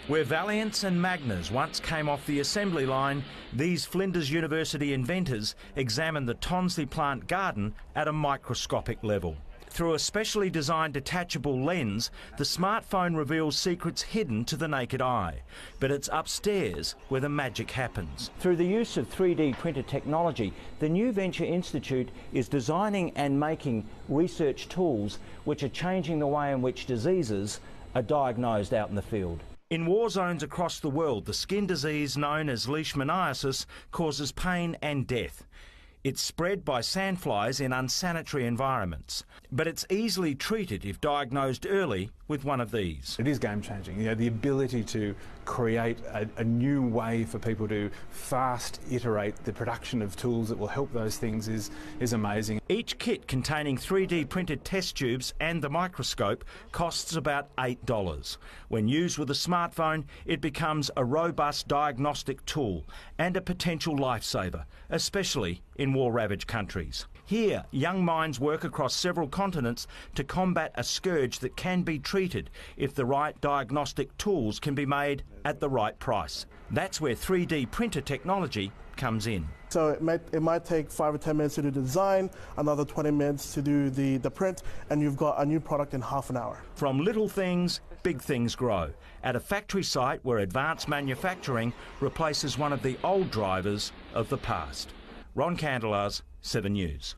Where Valiants and Magnas once came off the assembly line, these Flinders University inventors examined the Tonsley plant garden at a microscopic level. Through a specially designed detachable lens, the smartphone reveals secrets hidden to the naked eye. But it's upstairs where the magic happens. Through the use of 3D printer technology, the New Venture Institute is designing and making research tools which are changing the way in which diseases are diagnosed out in the field. In war zones across the world, the skin disease known as leishmaniasis causes pain and death. It's spread by sandflies in unsanitary environments, but it's easily treated if diagnosed early with one of these. It is game-changing. You know, the ability to create a new way for people to fast iterate the production of tools that will help those things is amazing. Each kit containing 3D printed test tubes and the microscope costs about $8. When used with a smartphone, it becomes a robust diagnostic tool and a potential lifesaver, especially in war-ravaged countries. Here, young minds work across several continents to combat a scourge that can be treated if the right diagnostic tools can be made at the right price. That's where 3D printer technology comes in. So it might take 5 or 10 minutes to do the design, another 20 minutes to do the print, and you've got a new product in half an hour. From little things, big things grow. At a factory site where advanced manufacturing replaces one of the old drivers of the past. Ron Candelars, 7 News.